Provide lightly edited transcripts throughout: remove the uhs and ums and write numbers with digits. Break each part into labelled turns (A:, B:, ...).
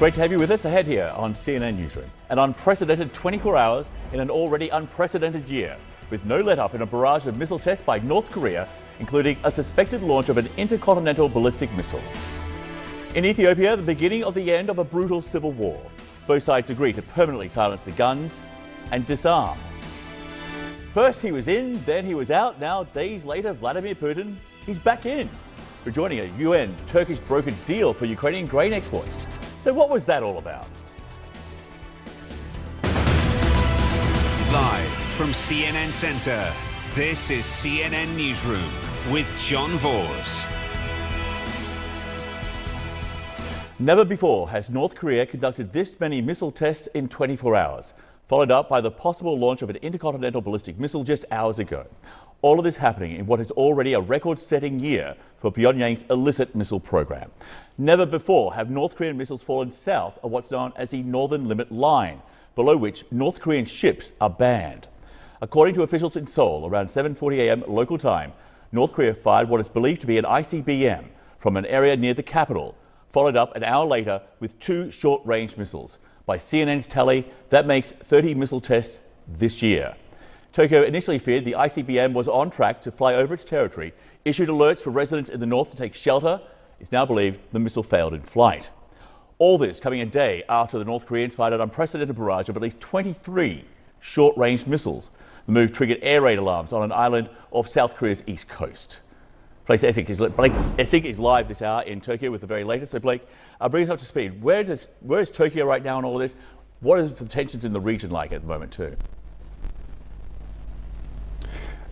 A: Great to have you with us ahead here on CNN Newsroom. An unprecedented 24 hours in an already unprecedented year, with no let-up in a barrage of missile tests by North Korea, including a suspected launch of an intercontinental ballistic missile. In Ethiopia, the beginning of the end of a brutal civil war. Both sides agree to permanently silence the guns and disarm. First he was in, then he was out. Now, days later, Vladimir Putin, he's back in, for joining a UN-Turkish brokered deal for Ukrainian grain exports. So what was that all about?
B: Live from CNN Center, this is CNN Newsroom with John Vors.
A: Never before has North Korea conducted this many missile tests in 24 hours, followed up by the possible launch of an intercontinental ballistic missile just hours ago. All of this happening in what is already a record-setting year for Pyongyang's illicit missile program. Never before have North Korean missiles fallen south of what's known as the Northern Limit Line, below which North Korean ships are banned. According to officials in Seoul, around 7:40 a.m. local time, North Korea fired what is believed to be an ICBM from an area near the capital, followed up an hour later with 2 short-range missiles. By CNN's tally, that makes 30 missile tests this year. Tokyo initially feared the ICBM was on track to fly over its territory, issued alerts for residents in the north to take shelter. It's now believed the missile failed in flight. All this coming a day after the North Koreans fired an unprecedented barrage of at least 23 short-range missiles. The move triggered air raid alarms on an island off South Korea's east coast. Blake Essig is live this hour in Tokyo with the very latest. So Blake, bring us up to speed. Where is Tokyo right now in all of this? What is the tensions in the region like at the moment too?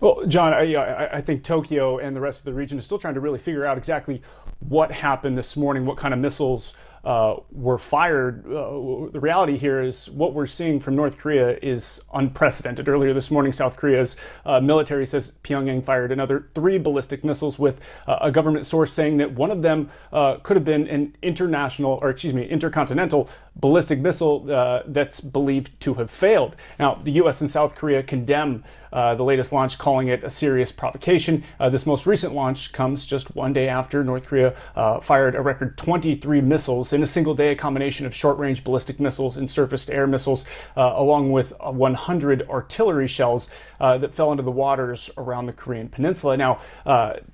C: Well, John, I think Tokyo and the rest of the region is still trying to really figure out exactly what happened this morning, what kind of missiles were fired. The reality here is what we're seeing from North Korea is unprecedented. Earlier this morning, South Korea's military says Pyongyang fired another 3 ballistic missiles, with a government source saying that one of them could have been an intercontinental ballistic missile that's believed to have failed. Now, the U.S. and South Korea condemn the latest launch, calling it a serious provocation. This most recent launch comes just one day after North Korea fired a record 23 missiles in a single day, a combination of short-range ballistic missiles and surface-to-air missiles, along with 100 artillery shells that fell into the waters around the Korean peninsula. Now,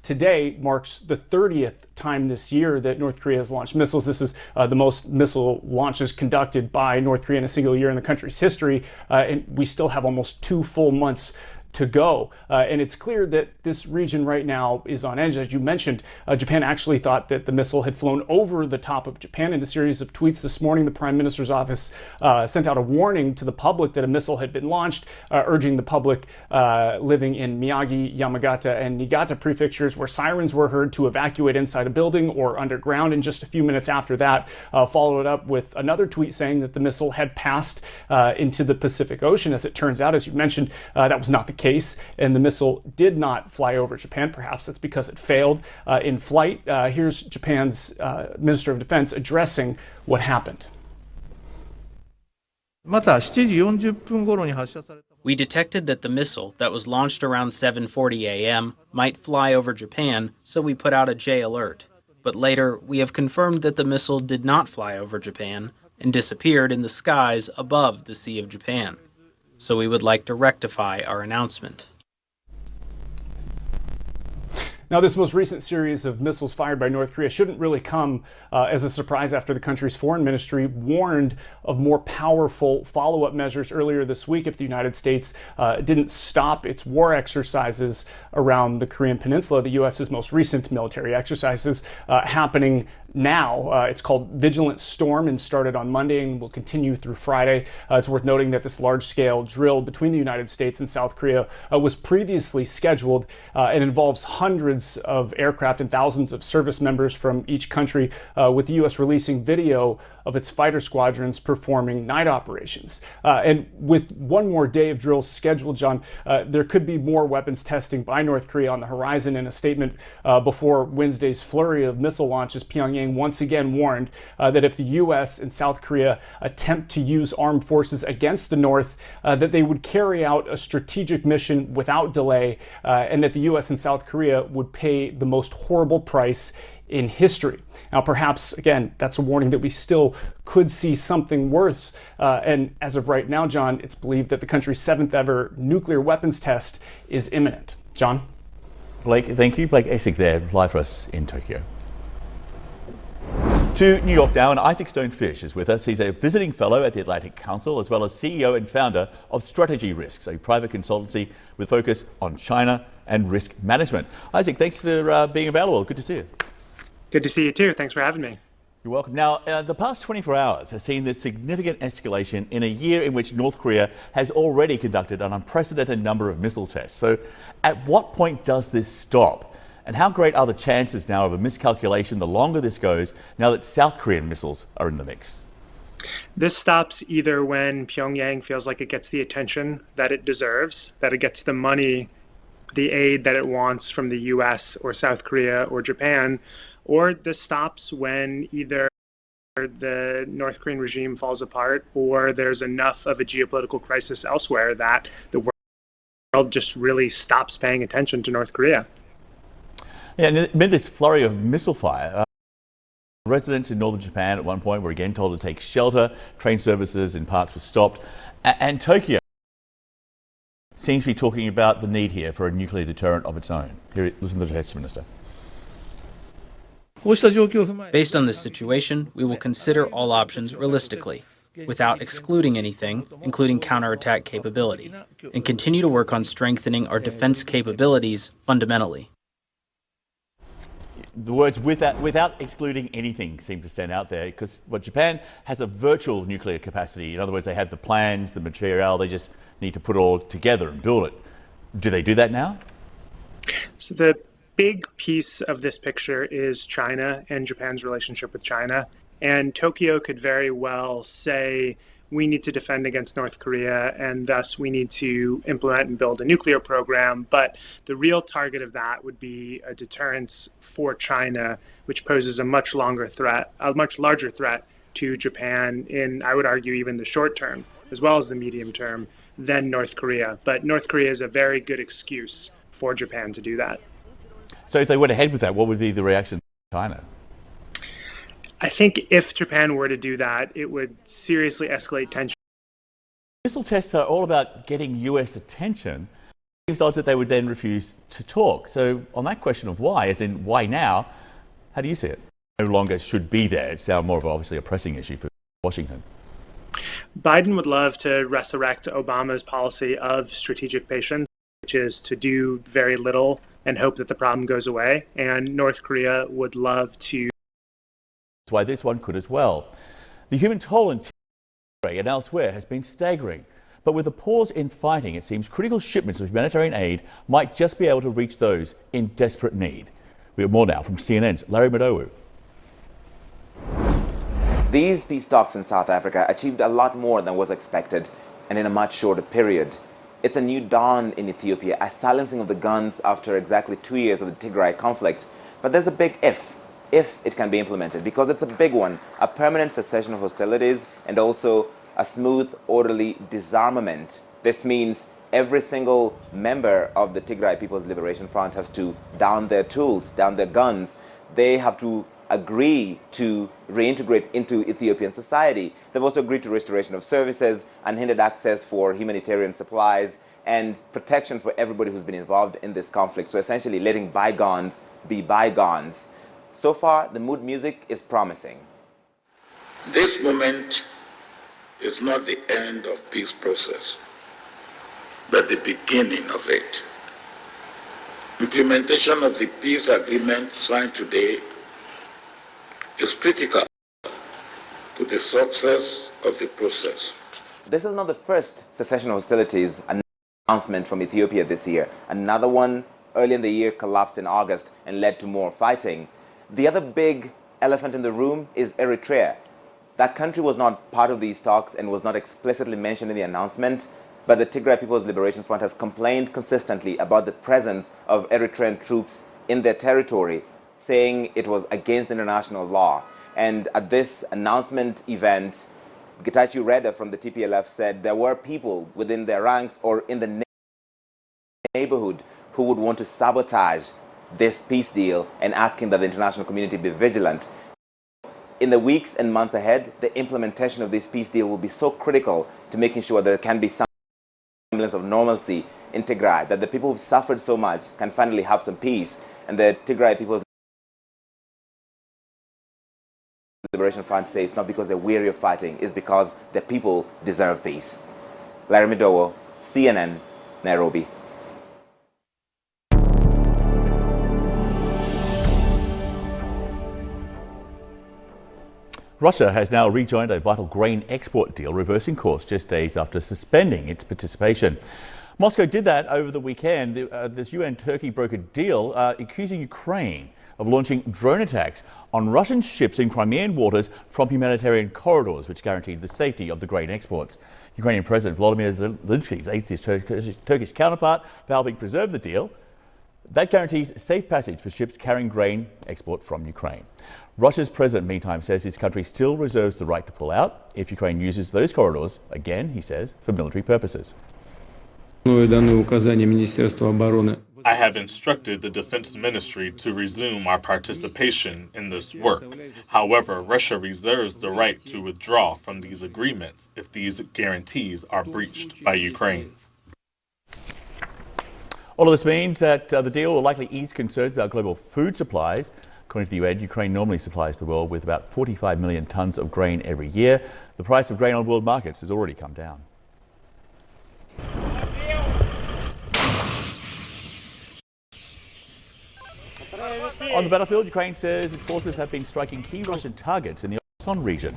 C: today marks the 30th time this year that North Korea has launched missiles. This is the most missile launches conducted by North Korea in a single year in the country's history, and we still have almost 2 full months to go. And it's clear that this region right now is on edge. As you mentioned, Japan actually thought that the missile had flown over the top of Japan. In a series of tweets this morning, the Prime Minister's office sent out a warning to the public that a missile had been launched, urging the public living in Miyagi, Yamagata, and Niigata prefectures, where sirens were heard, to evacuate inside a building or underground. And just a few minutes after that, followed it up with another tweet saying that the missile had passed into the Pacific Ocean. As it turns out, as you mentioned, that was not the case, and the missile did not fly over Japan. Perhaps it's because it failed in flight. Here's Japan's Minister of Defense addressing what happened.
D: We detected that the missile that was launched around 7:40 a.m. might fly over Japan, so we put out a J alert. But later, we have confirmed that the missile did not fly over Japan and disappeared in the skies above the Sea of Japan. So we would like to rectify our announcement.
C: Now, this most recent series of missiles fired by North Korea shouldn't really come as a surprise after the country's foreign ministry warned of more powerful follow-up measures earlier this week if the United States didn't stop its war exercises around the Korean Peninsula. The U.S.'s most recent military exercises happening now. It's called Vigilant Storm and started on Monday and will continue through Friday. It's worth noting that this large-scale drill between the United States and South Korea was previously scheduled and involves hundreds of aircraft and thousands of service members from each country, with the U.S. releasing video of its fighter squadrons performing night operations. And with one more day of drills scheduled, John, there could be more weapons testing by North Korea on the horizon. In a statement before Wednesday's flurry of missile launches, Pyongyang Pyongyang once again warned that if the U.S. and South Korea attempt to use armed forces against the North, that they would carry out a strategic mission without delay, and that the U.S. and South Korea would pay the most horrible price in history. Now, perhaps, again, that's a warning that we still could see something worse. And as of right now, John, it's believed that the country's 7th ever nuclear weapons test is imminent. John?
A: Blake, thank you. Blake Essig there, live for us in Tokyo. To New York now, and Isaac Stonefish is with us. He's a visiting fellow at the Atlantic Council, as well as CEO and founder of Strategy Risks, a private consultancy with focus on China and risk management. Isaac, thanks for being available. Good to see you.
E: Good to see you too. Thanks for having me.
A: You're welcome. Now, the past 24 hours has seen this significant escalation in a year in which North Korea has already conducted an unprecedented number of missile tests. So at what point does this stop? And how great are the chances now of a miscalculation the longer this goes, now that South Korean missiles are in the mix?
E: This stops either when Pyongyang feels like it gets the attention that it deserves, that it gets the money, the aid that it wants from the US or South Korea or Japan, or this stops when either the North Korean regime falls apart or there's enough of a geopolitical crisis elsewhere that the world just really stops paying attention to North Korea.
A: Yeah, and amid this flurry of missile fire, residents in northern Japan at one point were again told to take shelter. Train services in parts were stopped. And Tokyo seems to be talking about the need here for a nuclear deterrent of its own. Here, listen to the Defense Minister.
D: Based on this situation, we will consider all options realistically, without excluding anything, including counterattack capability, and continue to work on strengthening our defense capabilities fundamentally.
A: The words without excluding anything seem to stand out there, because Japan has a virtual nuclear capacity. In other words, they have the plans, the material, they just need to put it all together and build it. Do they do that now?
E: So the big piece of this picture is China and Japan's relationship with China. And Tokyo could very well say, we need to defend against North Korea, and thus we need to implement and build a nuclear program. But the real target of that would be a deterrence for China, which poses a much larger threat to Japan in, I would argue, even the short term, as well as the medium term, than North Korea. But North Korea is a very good excuse for Japan to do that.
A: So if they went ahead with that, what would be the reaction to China?
E: I think if Japan were to do that, it would seriously escalate tension.
A: Missile tests are all about getting US attention. It's odds that they would then refuse to talk. So on that question of why, as in why now, how do you see it? No longer should be there. It's now more of obviously a pressing issue for Washington.
E: Biden would love to resurrect Obama's policy of strategic patience, which is to do very little and hope that the problem goes away. And North Korea would love to.
A: That's why this one could as well. The human toll in Tigray and elsewhere has been staggering. But with a pause in fighting, it seems critical shipments of humanitarian aid might just be able to reach those in desperate need. We have more now from CNN's Larry Madowu.
F: These peace talks in South Africa achieved a lot more than was expected, and in a much shorter period. It's a new dawn in Ethiopia, a silencing of the guns after exactly 2 years of the Tigray conflict. But there's a big if it can be implemented, because it's a big one, a permanent cessation of hostilities and also a smooth, orderly disarmament. This means every single member of the Tigray People's Liberation Front has to down their tools, down their guns. They have to agree to reintegrate into Ethiopian society. They've also agreed to restoration of services, unhindered access for humanitarian supplies, and protection for everybody who's been involved in this conflict. So essentially letting bygones be bygones. So far, the mood music is promising.
G: This moment is not the end of peace process, but the beginning of it. Implementation of the peace agreement signed today is critical to the success of the process.
F: This is not the first cessation of hostilities announcement from Ethiopia this year. Another one early in the year collapsed in August and led to more fighting. The other big elephant in the room is Eritrea. That country was not part of these talks and was not explicitly mentioned in the announcement, but the Tigray People's Liberation Front has complained consistently about the presence of Eritrean troops in their territory. saying it was against international law. And at this announcement event, Getachew Reda from the TPLF said there were people within their ranks or in the neighborhood who would want to sabotage this peace deal, and asking that the international community be vigilant. In the weeks and months ahead, the implementation of this peace deal will be so critical to making sure that there can be some semblance of normalcy in Tigray, that the people who've suffered so much can finally have some peace, and the Tigray People's Liberation Front say it's not because they're weary of fighting, it's because the people deserve peace. Larry Midowo, CNN, Nairobi.
A: Russia has now rejoined a vital grain export deal, reversing course just days after suspending its participation. Moscow did that over the weekend. This UN-Turkey brokered deal accusing Ukraine of launching drone attacks on Russian ships in Crimean waters from humanitarian corridors, which guaranteed the safety of the grain exports. Ukrainian President Volodymyr Zelensky thanked his Turkish counterpart for helping preserve the deal. That guarantees safe passage for ships carrying grain export from Ukraine. Russia's president, meantime, says his country still reserves the right to pull out if Ukraine uses those corridors, again, he says, for military purposes.
H: I have instructed the Defense Ministry to resume our participation in this work. However, Russia reserves the right to withdraw from these agreements if these guarantees are breached by Ukraine.
A: All of this means that the deal will likely ease concerns about global food supplies. According to the UN, Ukraine normally supplies the world with about 45 million tons of grain every year. The price of grain on world markets has already come down. On the battlefield, Ukraine says its forces have been striking key Russian targets in the Kherson region.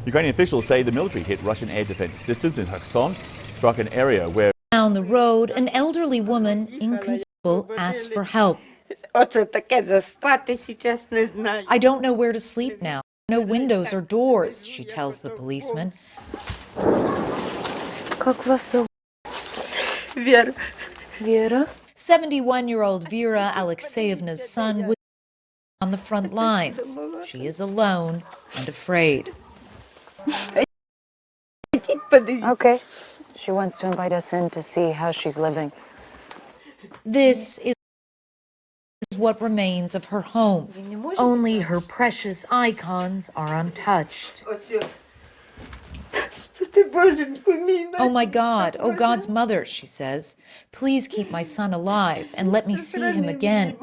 A: Ukrainian officials say the military hit Russian air defense systems in Kherson, struck an area where...
I: Down the road, an elderly woman, inconsolable, asked for help. I don't know where to sleep now. No windows or doors, she tells the policeman. Vera? 71-year-old Vera Alexeyevna's son was on the front lines. She is alone and afraid.
J: Okay. She wants to invite us in to see how she's living.
I: This is what remains of her home. Only her precious icons are untouched. Oh my God, oh God's mother, she says. Please keep my son alive and let me see him again.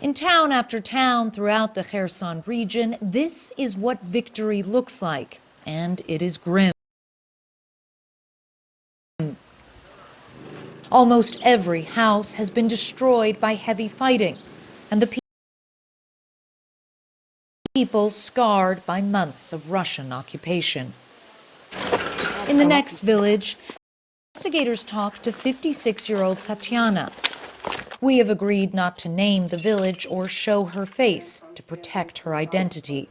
I: In town after town throughout the Kherson region, this is what victory looks like, and it is grim. Almost every house has been destroyed by heavy fighting, and the people scarred by months of Russian occupation. In the next village, investigators talked to 56-year-old Tatiana. We have agreed not to name the village or show her face to protect her identity.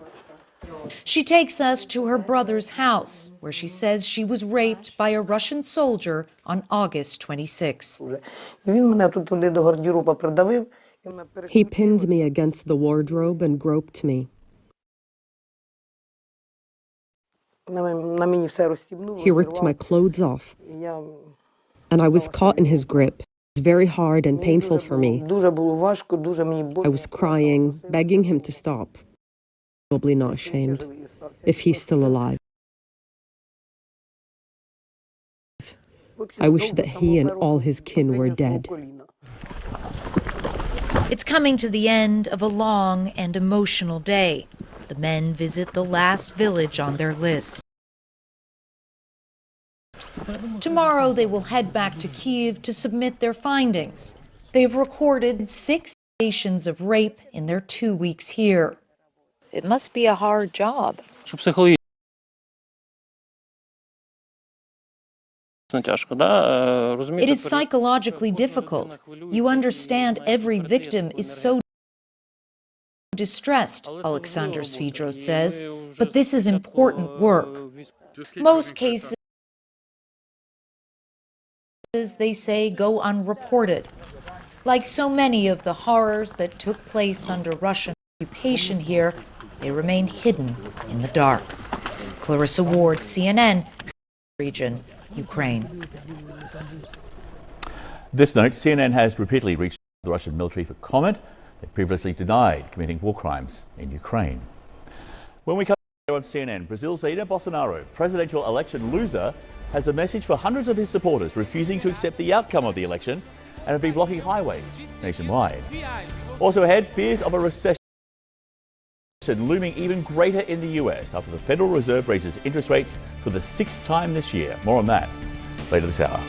I: She takes us to her brother's house, where she says she was raped by a Russian soldier on August 26.
K: He pinned me against the wardrobe and groped me. He ripped my clothes off, and I was caught in his grip. It was very hard and painful for me. I was crying, begging him to stop. Probably not ashamed, if he's still alive. I wish that he and all his kin were dead.
I: It's coming to the end of a long and emotional day. The men visit the last village on their list. Tomorrow they will head back to Kyiv to submit their findings. They've recorded 6 allegations of rape in their 2 weeks here. It must be a hard job. It is psychologically difficult. You understand every victim is so distressed, Alexander Svidro says, but this is important work. Most cases, they say, go unreported. Like so many of the horrors that took place under Russian occupation here, they remain hidden in the dark. Clarissa Ward, CNN, region, Ukraine.
A: This note, CNN has repeatedly reached the Russian military for comment. They previously denied committing war crimes in Ukraine. When we come here on CNN, Brazil's Jair Bolsonaro, presidential election loser, has a message for hundreds of his supporters refusing to accept the outcome of the election and have been blocking highways nationwide. Also ahead, fears of a recession looming even greater in the US after the Federal Reserve raises interest rates for the 6th time this year. More on that later this hour.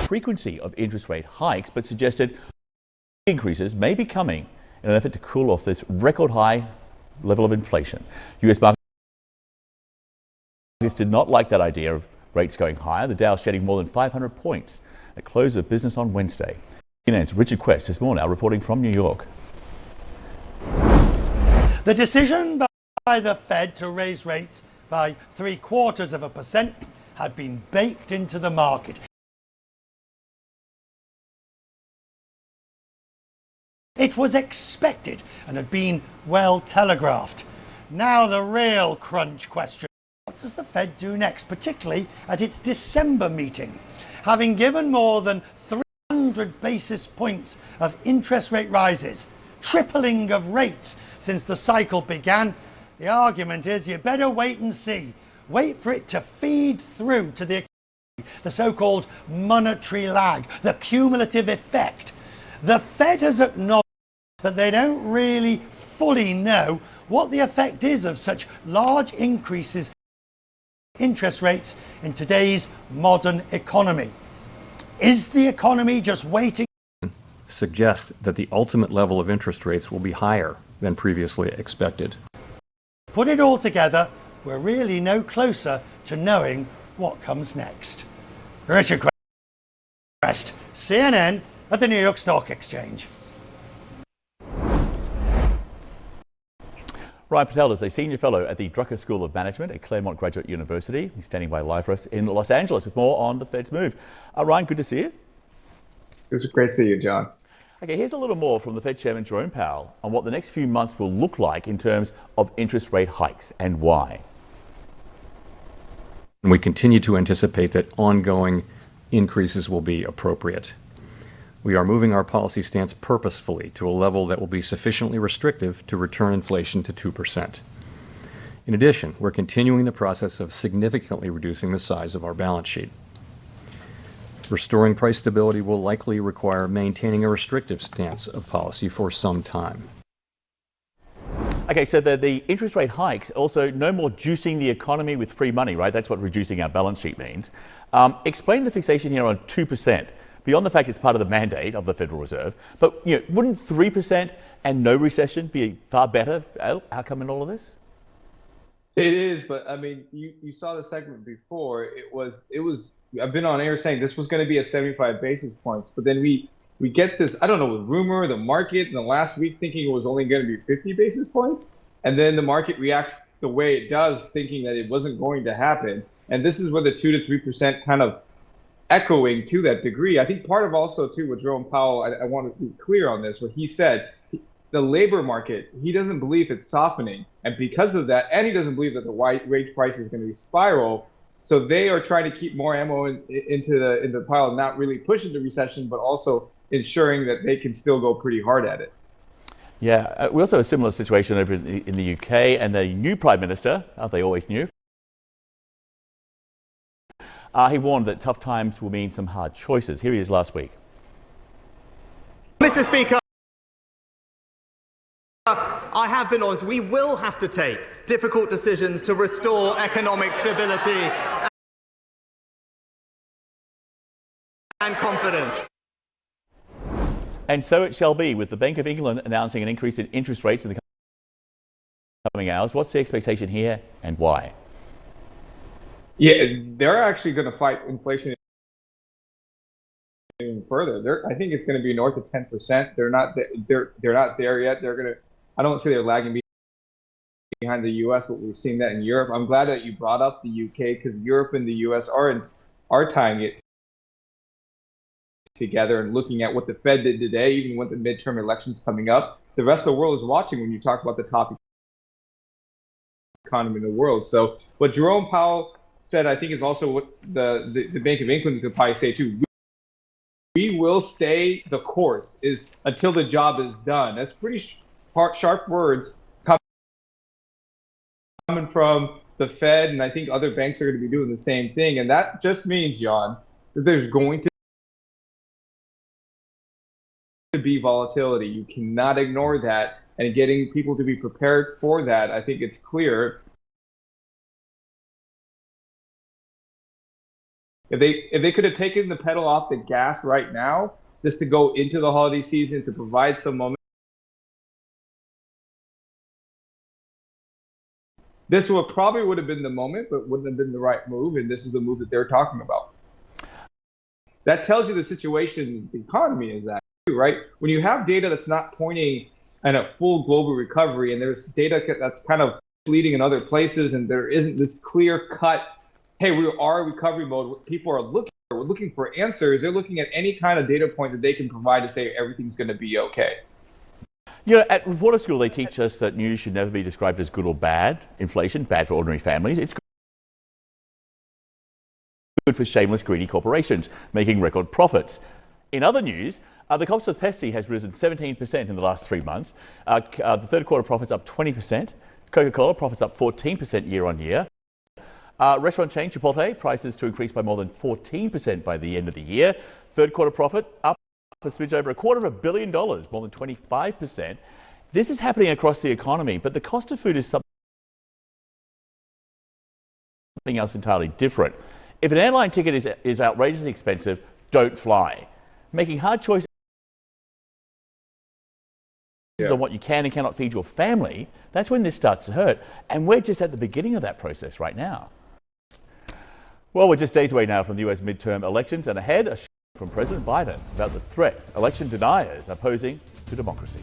A: Frequency of interest rate hikes, but suggested increases may be coming in an effort to cool off this record high level of inflation. US markets did not like that idea of rates going higher. The Dow shedding more than 500 points at close of business on Wednesday. CNN's Richard Quest is more now reporting from New York.
L: The decision by the Fed to raise rates by 0.75% had been baked into the market. It was expected and had been well telegraphed. Now the real crunch question. What does the Fed do next, particularly at its December meeting? Having given more than 300 basis points of interest rate rises, tripling of rates since the cycle began, the argument is you better wait and see. Wait for it to feed through to the economy, the so-called monetary lag, the cumulative effect. The Fed has acknowledged that they don't really fully know what the effect is of such large increases in interest rates in today's modern economy. Is the economy just waiting?
M: Suggest that the ultimate level of interest rates will be higher than previously expected.
L: Put it all together, we're really no closer to knowing what comes next. Richard Quest, CNN at the New York Stock Exchange.
A: Ryan Patel is a senior fellow at the Drucker School of Management at Claremont Graduate University. He's standing by live for us in Los Angeles with more on the Fed's move. Ryan, good to see you.
N: It's great to see you, John.
A: Okay, here's a little more from the Fed Chairman Jerome Powell on what the next few months will look like in terms of interest rate hikes and why.
M: We continue to anticipate that ongoing increases will be appropriate. We are moving our policy stance purposefully to a level that will be sufficiently restrictive to return inflation to 2%. In addition, we're continuing the process of significantly reducing the size of our balance sheet. Restoring price stability will likely require maintaining a restrictive stance of policy for some time.
A: Okay, so the interest rate hikes, also no more juicing the economy with free money, right? That's what reducing our balance sheet means. Explain the fixation here on 2%. Beyond the fact it's part of the mandate of the Federal Reserve, but wouldn't 3% and no recession be a far better outcome in all of this?
N: It is, but I mean, you saw the segment before. It was. I've been on air saying this was going to be a 75 basis points, but then we get this. I don't know, the rumor, the market in the last week thinking it was only going to be 50 basis points, and then the market reacts the way it does, thinking that it wasn't going to happen. And this is where the 2 to 3% kind of echoing to that degree. I think part of also too with Jerome Powell, I want to be clear on this, where he said the labor market, he doesn't believe it's softening. And because of that, and he doesn't believe that the wage price is going to be spiral. So they are trying to keep more ammo into the pile, not really push into recession, but also ensuring that they can still go pretty hard at it.
A: Yeah, we also have a similar situation over in the UK, and the new Prime Minister, aren't they always new? He warned that tough times will mean some hard choices. Here he is last week.
O: Mr. Speaker, I have been honest. We will have to take difficult decisions to restore economic stability and confidence.
A: And so it shall be, with the Bank of England announcing an increase in interest rates in the coming hours. What's the expectation here and why?
N: Yeah, they're actually going to fight inflation even further. I think it's going to be north of 10%. They're not there yet. They're going to. I don't say they're lagging behind the U.S., but we're seeing that in Europe. I'm glad that you brought up the U.K. because Europe and the U.S. are tying it together and looking at what the Fed did today, even with the midterm elections coming up. The rest of the world is watching when you talk about the top economy in the world. So what Jerome Powell said, I think, is also what the Bank of England could probably say too. We will stay the course is until the job is done. That's pretty sharp words coming from the Fed, and I think other banks are going to be doing the same thing. And that just means, John, that there's going to be volatility. You cannot ignore that. And getting people to be prepared for that, I think it's clear. If they could have taken the pedal off the gas right now, just to go into the holiday season to provide some momentum, this probably would have been the moment, but wouldn't have been the right move. And this is the move that they're talking about. That tells you the situation the economy is at, right? When you have data that's not pointing at a full global recovery, and there's data that's kind of leading in other places, and there isn't this clear cut, hey, we are in recovery mode. People are looking for answers. They're looking at any kind of data point that they can provide to say everything's going to be okay.
A: You know, at reporter school, they teach us that news should never be described as good or bad. Inflation, bad for ordinary families. It's good for shameless, greedy corporations making record profits. In other news, the cost of Pepsi has risen 17% in the last 3 months. The third quarter profits up 20%. Coca-Cola profits up 14% year on year. Restaurant chain Chipotle prices to increase by more than 14% by the end of the year. Third quarter profit up a smidge over $250 million, more than 25%. This is happening across the economy, but the cost of food is something else entirely different. If an airline ticket is outrageously expensive, don't fly. Making hard choices on what you can and cannot feed your family, that's when this starts to hurt. And we're just at the beginning of that process right now. Well, we're just days away now from the US midterm elections, and ahead, a from President Biden about the threat election deniers are posing to democracy.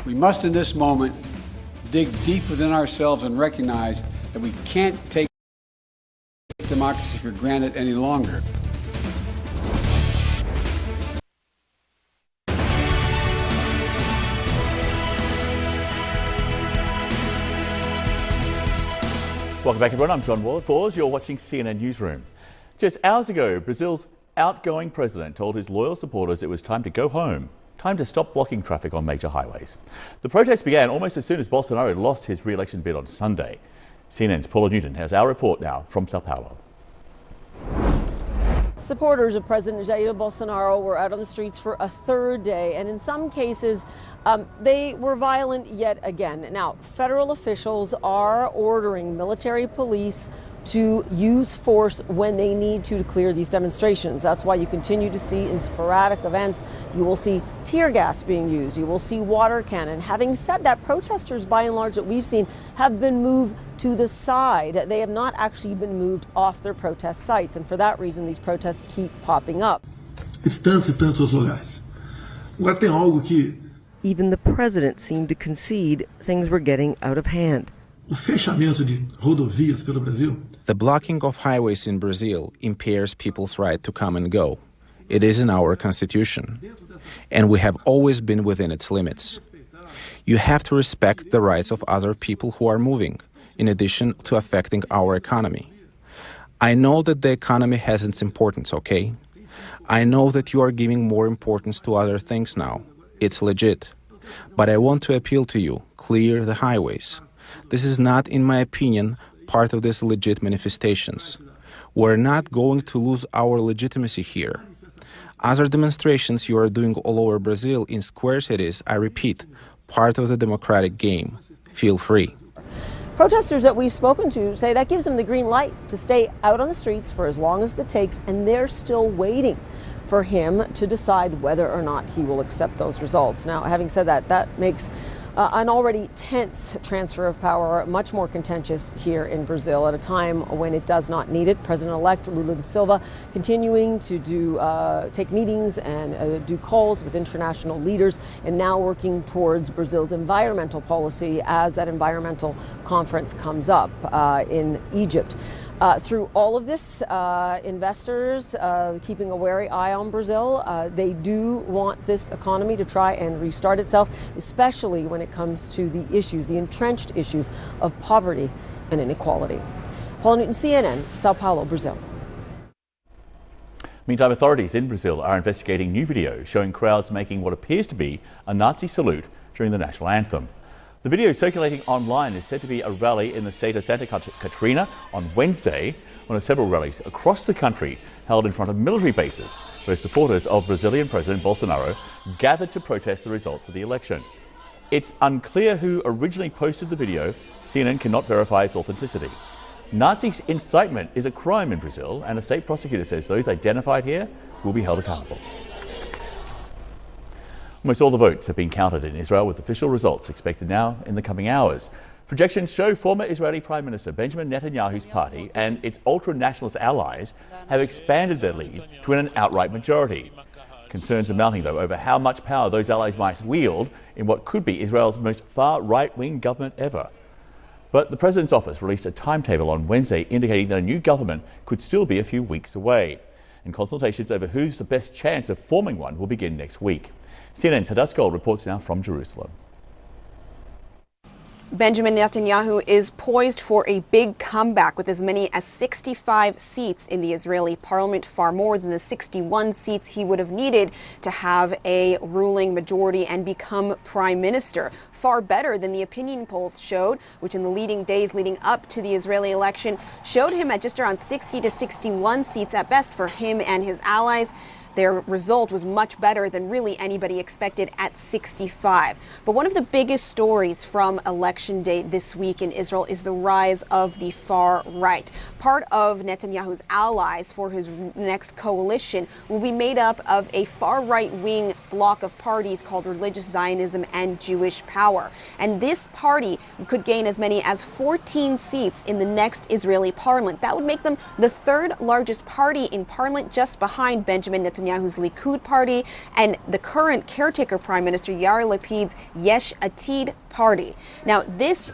P: We must, in this moment, dig deep within ourselves and recognize that we can't take democracy for granted any longer.
A: Welcome back, everyone. I'm John Wallfors. You're watching CNN Newsroom. Just hours ago, Brazil's outgoing president told his loyal supporters it was time to go home, time to stop blocking traffic on major highways. The protest began almost as soon as Bolsonaro lost his re-election bid on Sunday. CNN's Paula Newton has our report now from Sao Paulo.
Q: Supporters of President Jair Bolsonaro were out on the streets for a third day, and in some cases, they were violent yet again. Now, federal officials are ordering military police to use force when they need to clear these demonstrations. That's why you continue to see in sporadic events, you will see tear gas being used, you will see water cannon. Having said that, protesters, by and large, that we've seen have been moved to the side. They have not actually been moved off their protest sites, and for that reason, these protests keep popping up.
R: Even the president seemed to concede things were getting out of hand.
S: The blocking of highways in Brazil impairs people's right to come and go. It is in our constitution, and we have always been within its limits. You have to respect the rights of other people who are moving, in addition to affecting our economy. I know that the economy has its importance, okay? I know that you are giving more importance to other things now. It's legit. But I want to appeal to you, clear the highways. This is not, in my opinion, part of these legit manifestations. We're not going to lose our legitimacy here. Other demonstrations you are doing all over Brazil in square cities, I repeat, part of the democratic game. Feel free.
Q: Protesters that we've spoken to say that gives them the green light to stay out on the streets for as long as it takes, and they're still waiting for him to decide whether or not he will accept those results. Now, having said that, that makes An already tense transfer of power, much more contentious here in Brazil at a time when it does not need it. President-elect Lula da Silva continuing to take meetings and do calls with international leaders, and now working towards Brazil's environmental policy as that environmental conference comes up in Egypt. Through all of this, investors keeping a wary eye on Brazil. They do want this economy to try and restart itself, especially when it comes to the issues, the entrenched issues of poverty and inequality. Paula Newton, CNN, Sao Paulo, Brazil.
A: Meantime, authorities in Brazil are investigating new video showing crowds making what appears to be a Nazi salute during the national anthem. The video circulating online is said to be a rally in the state of Santa Catarina on Wednesday, one of several rallies across the country held in front of military bases, where supporters of Brazilian President Bolsonaro gathered to protest the results of the election. It's unclear who originally posted the video. CNN cannot verify its authenticity. Nazi incitement is a crime in Brazil, and a state prosecutor says those identified here will be held accountable. Almost all the votes have been counted in Israel, with official results expected now in the coming hours. Projections show former Israeli Prime Minister Benjamin Netanyahu's party and its ultra-nationalist allies have expanded their lead to win an outright majority. Concerns are mounting, though, over how much power those allies might wield in what could be Israel's most far right-wing government ever. But the president's office released a timetable on Wednesday indicating that a new government could still be a few weeks away. And consultations over who's the best chance of forming one will begin next week. CNN's Hadass Gold reports now from Jerusalem.
T: Benjamin Netanyahu is poised for a big comeback with as many as 65 seats in the Israeli parliament, far more than the 61 seats he would have needed to have a ruling majority and become prime minister. Far better than the opinion polls showed, which in the leading days leading up to the Israeli election showed him at just around 60 to 61 seats at best for him and his allies. Their result was much better than really anybody expected at 65. But one of the biggest stories from election day this week in Israel is the rise of the far right. Part of Netanyahu's allies for his next coalition will be made up of a far right-wing bloc of parties called Religious Zionism and Jewish Power. And this party could gain as many as 14 seats in the next Israeli parliament. That would make them the third largest party in parliament, just behind Benjamin Netanyahu's Likud party and the current caretaker Prime Minister Yair Lapid's Yesh Atid party. Now, this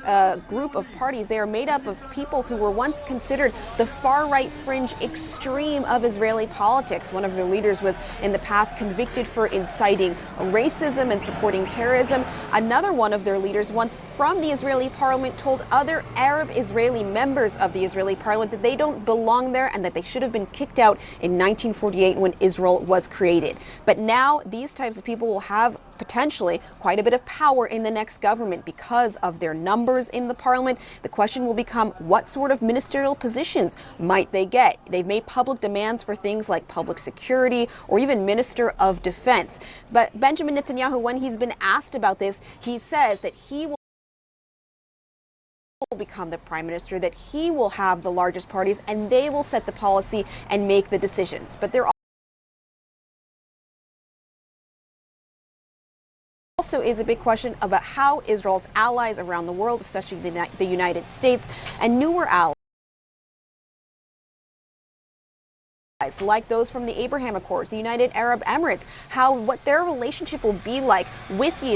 T: group of parties, they are made up of people who were once considered the far-right fringe extreme of Israeli politics. One of their leaders was in the past convicted for inciting racism and supporting terrorism. Another one of their leaders, once from the Israeli parliament, told other Arab Israeli members of the Israeli parliament that they don't belong there and that they should have been kicked out in 1948 when Israel was created. But now these types of people will have potentially quite a bit of power in the next government because of their numbers in the parliament. The question will become, what sort of ministerial positions might they get? They've made public demands for things like public security or even Minister of Defense. But Benjamin Netanyahu, when he's been asked about this, he says that he will become the prime minister, that he will have the largest parties and they will set the policy and make the decisions. But there also is a big question about how Israel's allies around the world, especially the United States and newer allies like those from the Abraham Accords, the United Arab Emirates, what their relationship will be like with the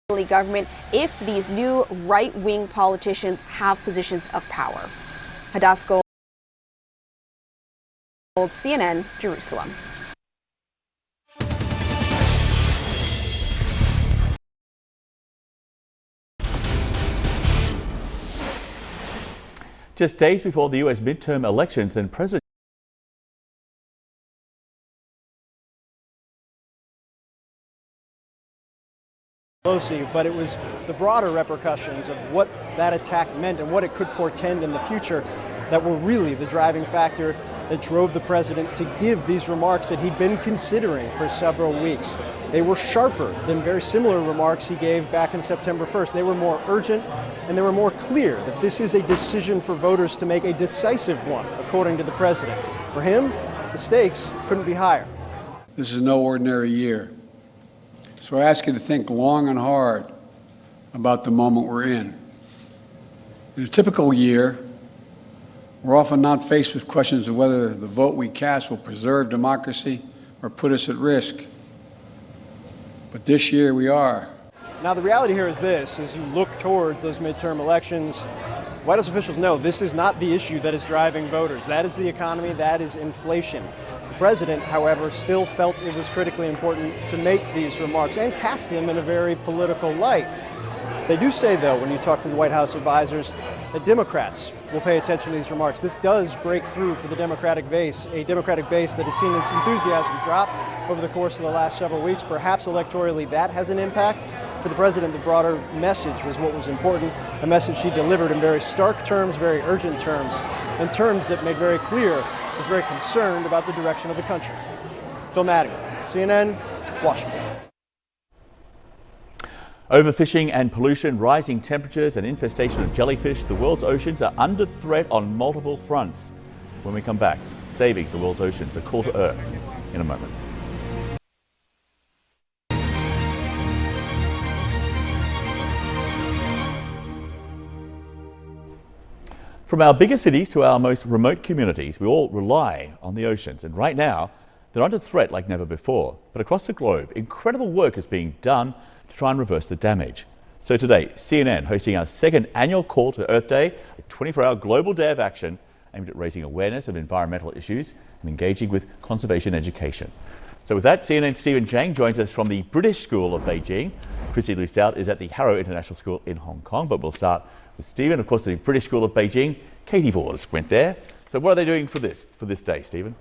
T: Israeli government if these new right-wing politicians have positions of power. Hadass Gold, CNN, Jerusalem.
A: Just days before the U.S. midterm elections, and President
U: Pelosi, but it was the broader repercussions of what that attack meant and what it could portend in the future that were really the driving factor that drove the president to give these remarks that he'd been considering for several weeks. They were sharper than very similar remarks he gave back on September 1st. They were more urgent and they were more clear that this is a decision for voters to make, a decisive one, according to the president. For him, the stakes couldn't be higher.
P: This is no ordinary year. So I ask you to think long and hard about the moment we're in. In a typical year, we're often not faced with questions of whether the vote we cast will preserve democracy or put us at risk. But this year we are.
U: Now, the reality here is this: as you look towards those midterm elections, White House officials know this is not the issue that is driving voters. That is the economy, that is inflation. The president, however, still felt it was critically important to make these remarks and cast them in a very political light. They do say, though, when you talk to the White House advisors, that Democrats will pay attention to these remarks. This does break through for the Democratic base, a Democratic base that has seen its enthusiasm drop over the course of the last several weeks. Perhaps electorally that has an impact. For the president, the broader message was what was important, a message he delivered in very stark terms, very urgent terms, and terms that made very clear he was very concerned about the direction of the country. Phil Madigan, CNN, Washington.
A: Overfishing and pollution, rising temperatures and infestation of jellyfish, the world's oceans are under threat on multiple fronts. When we come back, saving the world's oceans, a call to Earth in a moment. From our biggest cities to our most remote communities, we all rely on the oceans. And right now, they're under threat like never before. But across the globe, incredible work is being done to try and reverse the damage. So today, CNN hosting our second annual Call to Earth Day, a 24-hour global day of action aimed at raising awareness of environmental issues and engaging with conservation education. So with that, CNN's Stephen Chang joins us from the British School of Beijing. Chrissy Lu Stout is at the Harrow International School in Hong Kong, but we'll start with Stephen. Of course, the British School of Beijing. Katie Vors went there. So what are they doing for this day, Stephen?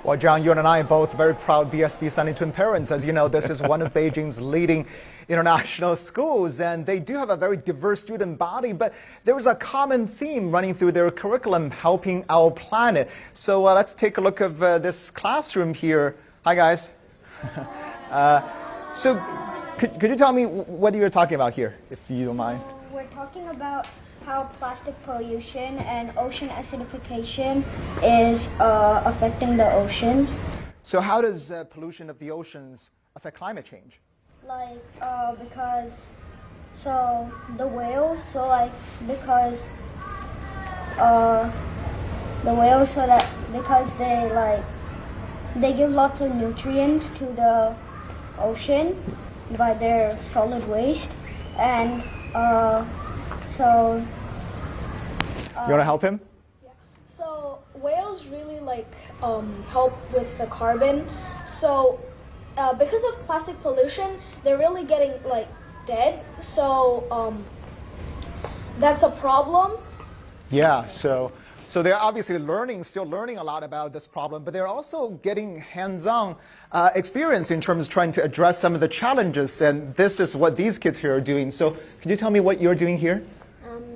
B: Well, John, you and I are both very proud BSB Sunny Twin parents. As you know, this is one of Beijing's leading international schools, and they do have a very diverse student body, but there is a common theme running through their curriculum, helping our planet. So let's take a look at this classroom here. Hi, guys. So could you tell me what you're talking about here, if you don't mind?
V: We're talking about how plastic pollution and ocean acidification is affecting the oceans.
B: So how does pollution of the oceans affect climate change?
V: Like, because, so the whales, so like, because, the whales, so that, because they like, they give lots of nutrients to the ocean by their solid waste, and so...
B: you want to help him?
W: Yeah. So whales really like help with the carbon. So because of plastic pollution, they're really getting like dead. So that's a problem.
B: Yeah. So they're obviously still learning a lot about this problem, but they're also getting hands-on experience in terms of trying to address some of the challenges. And this is what these kids here are doing. So could you tell me what you're doing here?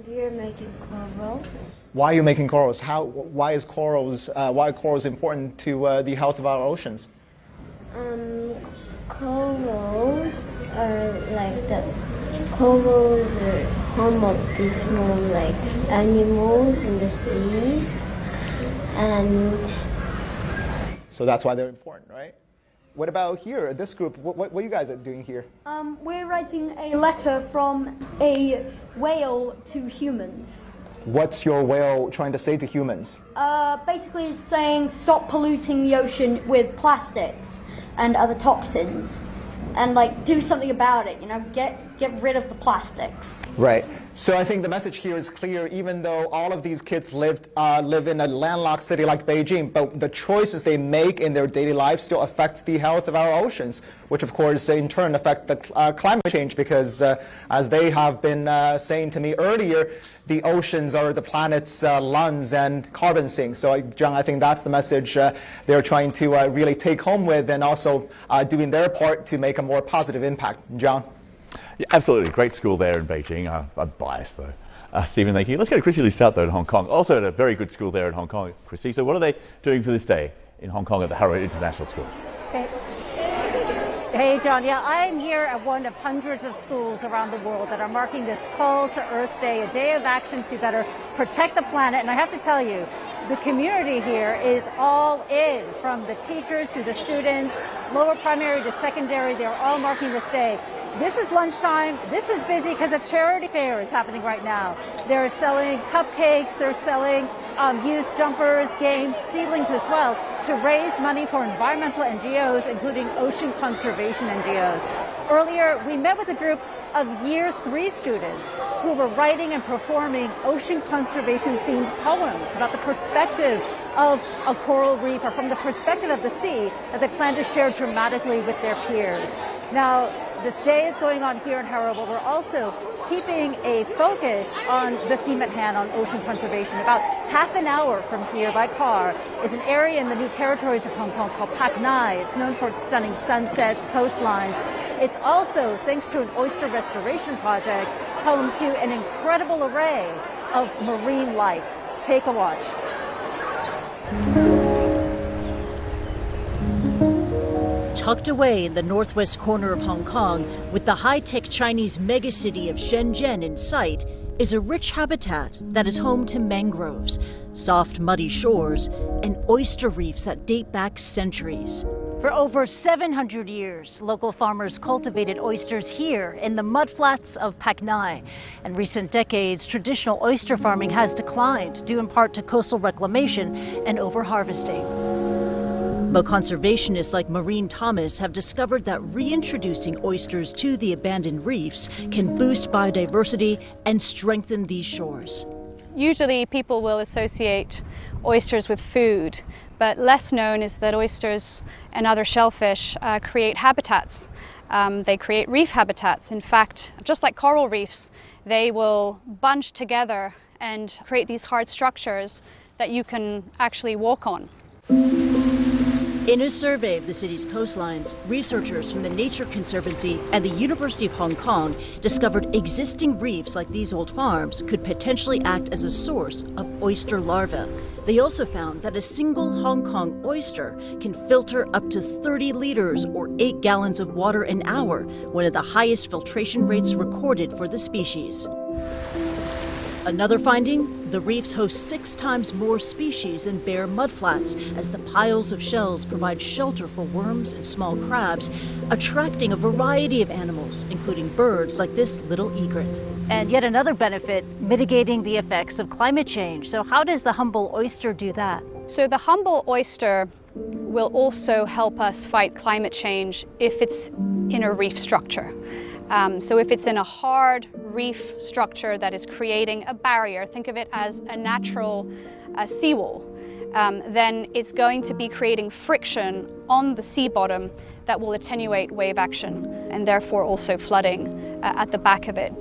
V: We're making corals.
B: Why are you making corals? Why are corals important to the health of our oceans?
V: Corals are like corals are home of these small like animals in the seas, and
B: so that's why they're important, right? What about here, this group? What are you guys doing here?
X: We're writing a letter from a whale to humans.
B: What's your whale trying to say to humans?
X: Basically it's saying stop polluting the ocean with plastics and other toxins, and like do something about it, you know, get rid of the plastics.
B: Right. So I think the message here is clear, even though all of these kids live in a landlocked city like Beijing, but the choices they make in their daily life still affects the health of our oceans, which of course in turn affect the climate change, because as they have been saying to me earlier, the oceans are the planet's lungs and carbon sinks. So John, I think that's the message they're trying to really take home with, and also doing their part to make a more positive impact. John?
A: Yeah, absolutely. Great school there in Beijing. I'm biased, though. Stephen, thank you. Let's go to Chrissy Lu Stout, though, in Hong Kong. Also at a very good school there in Hong Kong, Chrissy. So what are they doing for this day in Hong Kong at the Harrow International School?
Y: Hey, John. Yeah, I'm here at one of hundreds of schools around the world that are marking this Call to Earth Day, a day of action to better protect the planet. And I have to tell you, The community here is all in, from the teachers to the students, lower primary to secondary. They're all marking this day. This is lunchtime. This is busy because a charity fair is happening right now. They're selling cupcakes. They're selling used jumpers, games, seedlings as well, to raise money for environmental NGOs, including ocean conservation NGOs. Earlier, we met with a group of Year 3 students who were writing and performing ocean conservation-themed poems about the perspective of a coral reef, or from the perspective of the sea, that they plan to share dramatically with their peers. Now, this day is going on here in Harrow, but we're also keeping a focus on the theme at hand on ocean conservation. About half an hour from here by car is an area in the new territories of Hong Kong called Pak Nai. It's known for its stunning sunsets, coastlines. It's also, thanks to an oyster restoration project, home to an incredible array of marine life. Take a watch.
C: Tucked away in the northwest corner of Hong Kong, with the high-tech Chinese megacity of Shenzhen in sight, is a rich habitat that is home to mangroves, soft muddy shores, and oyster reefs that date back centuries. For over 700 years, local farmers cultivated oysters here in the mudflats of Pak Nai. In recent decades, traditional oyster farming has declined, due in part to coastal reclamation and overharvesting. But conservationists like Maureen Thomas have discovered that reintroducing oysters to the abandoned reefs can boost biodiversity and strengthen these shores.
D: Usually people will associate oysters with food, but less known is that oysters and other shellfish create habitats. They create reef habitats. In fact, just like coral reefs, they will bunch together and create these hard structures that you can actually walk on.
C: In a survey of the city's coastlines, researchers from the Nature Conservancy and the University of Hong Kong discovered existing reefs like these old farms could potentially act as a source of oyster larvae. They also found that a single Hong Kong oyster can filter up to 30 liters or 8 gallons of water an hour, one of the highest filtration rates recorded for the species. Another finding, the reefs host 6 times more species than bare mudflats, as the piles of shells provide shelter for worms and small crabs, attracting a variety of animals, including birds like this little egret.
Y: And yet another benefit, mitigating the effects of climate change. So how does the humble oyster do that?
D: So the humble oyster will also help us fight climate change if it's in a reef structure. So if it's in a hard reef structure that is creating a barrier, think of it as a natural seawall, then it's going to be creating friction on the sea bottom that will attenuate wave action and therefore also flooding at the back of it.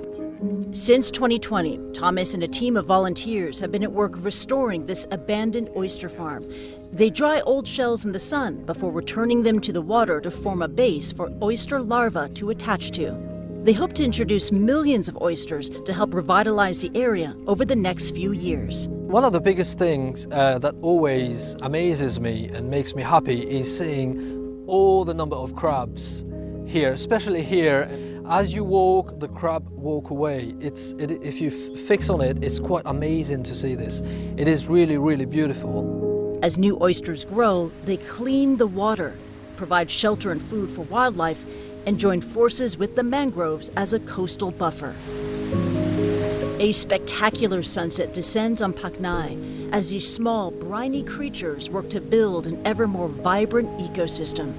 C: Since 2020, Thomas and a team of volunteers have been at work restoring this abandoned oyster farm. They dry old shells in the sun before returning them to the water to form a base for oyster larvae to attach to. They hope to introduce millions of oysters to help revitalize the area over the next few years.
E: One of the biggest things that always amazes me and makes me happy is seeing all the number of crabs here, especially here. As you walk, the crab walk away. If you fix on it, it's quite amazing to see this. It is really, really beautiful.
C: As new oysters grow, they clean the water, provide shelter and food for wildlife, and join forces with the mangroves as a coastal buffer. A spectacular sunset descends on Pak Nai as these small, briny creatures work to build an ever more vibrant ecosystem.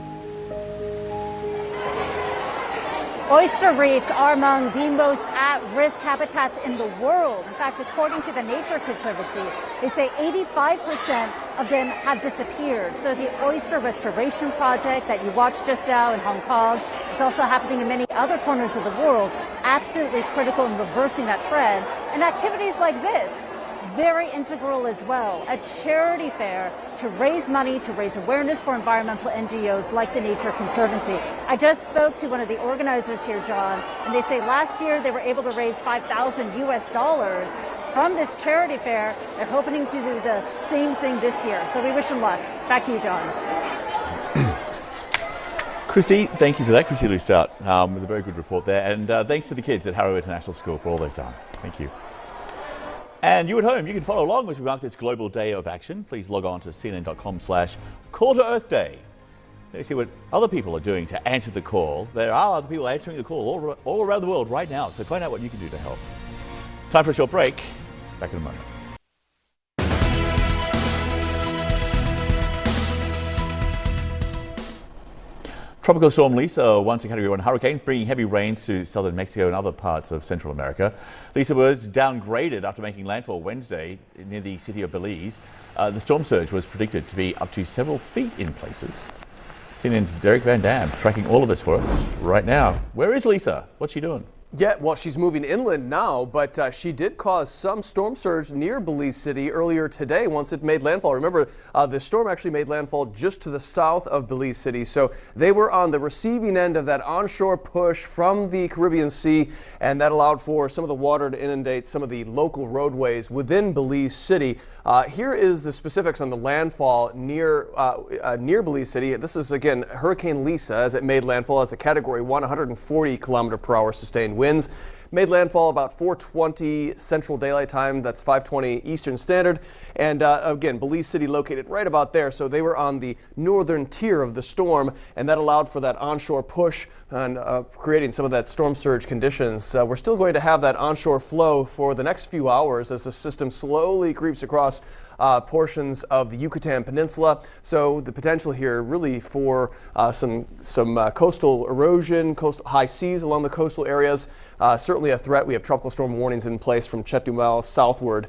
Y: Oyster reefs are among the most at-risk habitats in the world. In fact, according to the Nature Conservancy, they say 85% of them have disappeared. So the oyster restoration project that you watched just now in Hong Kong, it's also happening in many other corners of the world, absolutely critical in reversing that trend. And activities like this, very integral as well. A charity fair to raise money, to raise awareness for environmental NGOs like the Nature Conservancy. I just spoke to one of the organizers here, John, and they say last year they were able to raise $5,000 from this charity fair. They're hoping to do the same thing this year. So we wish them luck. Back to you, John.
A: Christy, thank you for that. Christy Lustart with a very good report there. And thanks to the kids at Harrow International School for all they've done. Thank you. And you at home, you can follow along as we mark this global day of action. Please log on to cnn.com/Call to Earth Day. Let's see what other people are doing to answer the call. There are other people answering the call all around the world right now, so find out what you can do to help. Time for a short break. Back in a moment. Tropical storm Lisa, once a Category 1 hurricane, bringing heavy rains to southern Mexico and other parts of Central America. Lisa was downgraded after making landfall Wednesday near the city of Belize. The storm surge was predicted to be up to several feet in places. CNN's Derek Van Dam tracking all of this for us right now. Where is Lisa? What's she doing?
F: Yeah, well, she's moving inland now, but she did cause some storm surge near Belize City earlier today once it made landfall. Remember, the storm actually made landfall just to the south of Belize City, so they were on the receiving end of that onshore push from the Caribbean Sea, and that allowed for some of the water to inundate some of the local roadways within Belize City. Here is the specifics on the landfall near Belize City. This is, again, Hurricane Lisa as it made landfall as a Category 1, 140 kilometer per hour sustained winds. Made landfall about 4:20 Central Daylight Time. That's 5:20 Eastern Standard. And again, Belize City located right about there. So they were on the northern tier of the storm, and that allowed for that onshore push and creating some of that storm surge conditions. We're still going to have that onshore flow for the next few hours as the system slowly creeps across portions of the Yucatan Peninsula. So the potential here really for some coastal erosion, coastal high seas along the coastal areas. Certainly a threat. We have tropical storm warnings in place from Chetumal southward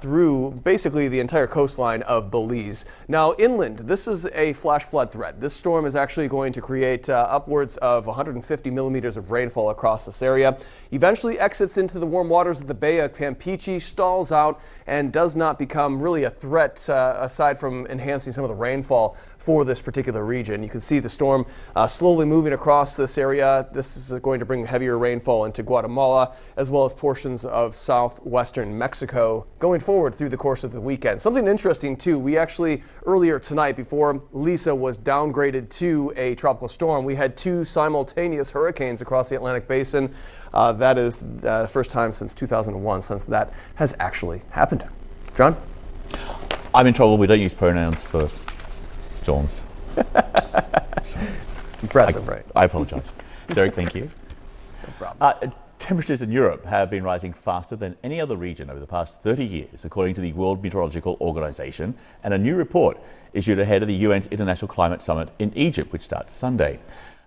F: through basically the entire coastline of Belize. Now inland, this is a flash flood threat. This storm is actually going to create upwards of 150 millimeters of rainfall across this area. Eventually exits into the warm waters of the Bay of Campeche, stalls out, and does not become really a threat aside from enhancing some of the rainfall for this particular region. You can see the storm slowly moving across this area. This is going to bring heavier rainfall into Guatemala as well as portions of southwestern Mexico going forward through the course of the weekend. Something interesting too, we actually earlier tonight before Lisa was downgraded to a tropical storm, we had two simultaneous hurricanes across the Atlantic Basin. That is the first time since 2001 since that has actually happened. John?
A: I'm in trouble. We don't use pronouns for storms.
F: Impressive, right?
A: I apologize. Derek, thank you.
F: No problem.
A: Temperatures in Europe have been rising faster than any other region over the past 30 years, according to the World Meteorological Organization, and a new report issued ahead of the UN's International Climate Summit in Egypt, which starts Sunday.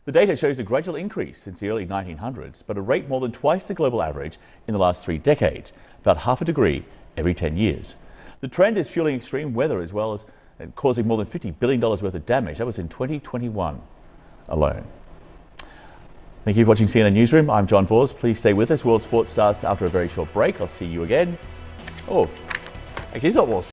A: The data shows a gradual increase since the early 1900s, but a rate more than twice the global average in the last 3 decades, about half a degree every 10 years. The trend is fueling extreme weather as well as causing more than $50 billion worth of damage. That was in 2021 alone. Thank you for watching CNN Newsroom. I'm John Vors. Please stay with us. World Sports starts after a very short break. I'll see you again. Oh, actually, it's not World Sports.